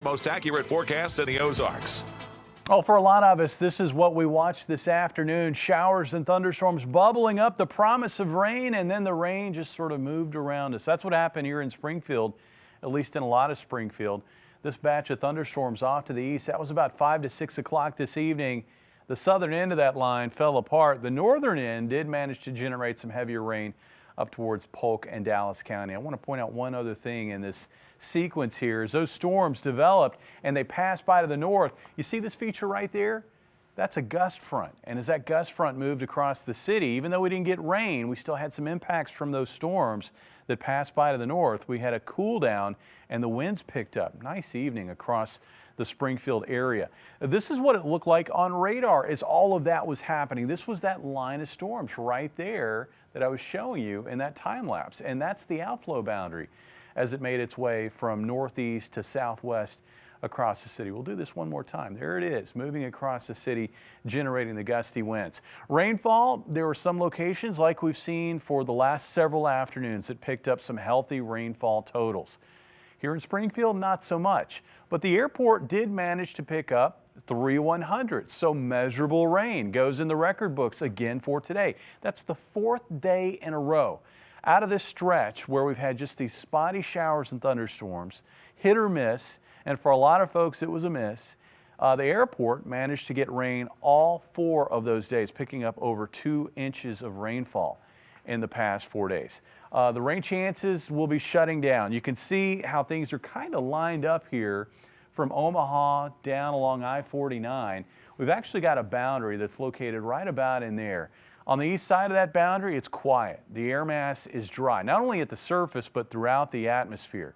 Most accurate forecast in the Ozarks. Well, for a lot of us, this is what we watched this afternoon. Showers and thunderstorms bubbling up, the promise of rain, and then the rain just sort of moved around us. That's what happened here in Springfield, at least in a lot of Springfield. This batch of thunderstorms off to the east, that was about 5 to 6 o'clock this evening. The southern end of that line fell apart. The northern end did manage to generate some heavier rain up towards Polk and Dallas County. I want to point out one other thing in this sequence here. As those storms developed and they passed by to the north, you see this feature right there? That's a gust front. And as that gust front moved across the city, even though we didn't get rain, we still had some impacts from those storms that passed by to the north. We had a cool down and the winds picked up. Nice evening across the Springfield area. This is what it looked like on radar as all of that was happening. This was that line of storms right there that I was showing you in that time lapse. And that's the outflow boundary as it made its way from northeast to southwest across the city. We'll do this one more time. There it is, moving across the city, generating the gusty winds. Rainfall, there were some locations like we've seen for the last several afternoons that picked up some healthy rainfall totals. Here in Springfield, not so much, but the airport did manage to pick up 3/100, so measurable rain goes in the record books again for today. That's the fourth day in a row out of this stretch where we've had just these spotty showers and thunderstorms, hit or miss, and for a lot of folks it was a miss. The airport managed to get rain all 4 of those days, picking up over 2 inches of rainfall in the past 4 days. The rain chances will be shutting down. You can see how things are kind of lined up here from Omaha down along I-49. We've actually got a boundary that's located right about in there. On the east side of that boundary, it's quiet. The air mass is dry, not only at the surface, but throughout the atmosphere.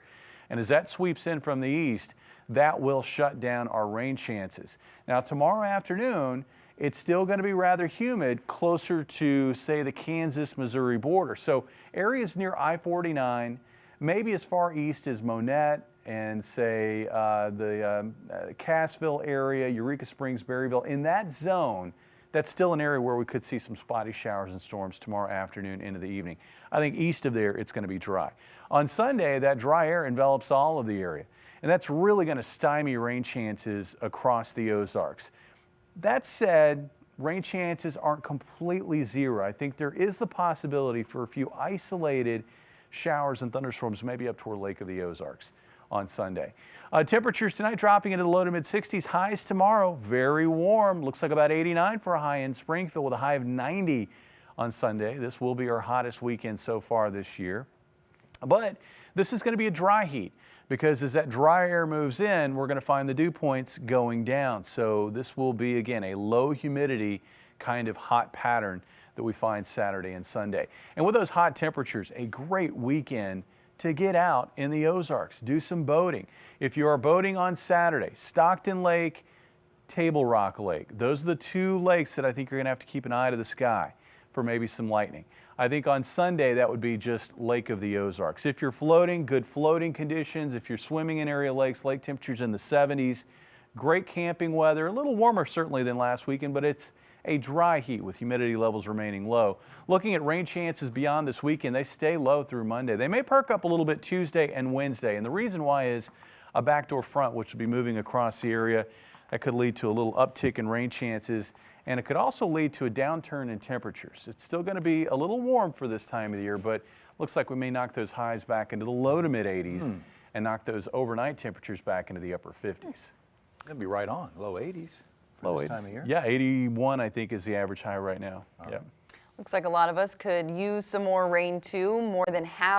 And as that sweeps in from the east, that will shut down our rain chances. Now, tomorrow afternoon, it's still going to be rather humid closer to, say, the Kansas-Missouri border. So areas near I-49, maybe as far east as Monette and, say, the Cassville area, Eureka Springs, Berryville, in that zone, that's still an area where we could see some spotty showers and storms tomorrow afternoon into the evening. I think east of there, it's going to be dry. On Sunday, that dry air envelops all of the area, and that's really going to stymie rain chances across the Ozarks. That said, rain chances aren't completely zero. I think there is the possibility for a few isolated showers and thunderstorms, maybe up toward Lake of the Ozarks on Sunday. Temperatures tonight dropping into the low to mid 60s. Highs tomorrow, very warm. Looks like about 89 for a high in Springfield with a high of 90 on Sunday. This will be our hottest weekend so far this year. But this is going to be a dry heat because as that dry air moves in, we're going to find the dew points going down. So this will be, again, a low humidity kind of hot pattern that we find Saturday and Sunday. And with those hot temperatures, a great weekend to get out in the Ozarks, do some boating. If you are boating on Saturday, Stockton Lake, Table Rock Lake, those are the 2 lakes that I think you're going to have to keep an eye to the sky for maybe some lightning. I think on Sunday that would be just Lake of the Ozarks. If you're floating, good floating conditions. If you're swimming in area lakes, lake temperatures in the 70s. Great camping weather, a little warmer certainly than last weekend, but it's a dry heat with humidity levels remaining low. Looking at rain chances beyond this weekend, they stay low through Monday. They may perk up a little bit Tuesday and Wednesday, and the reason why is a backdoor front which will be moving across the area. That could lead to a little uptick in rain chances, and it could also lead to a downturn in temperatures. It's still going to be a little warm for this time of the year, but looks like we may knock those highs back into the low to mid 80s and knock those overnight temperatures back into the upper 50s. That'd be right on, low 80s. Low this 80s. time of year. Yeah, 81 I think is the average high right now. Yeah. Looks like a lot of us could use some more rain too. More than half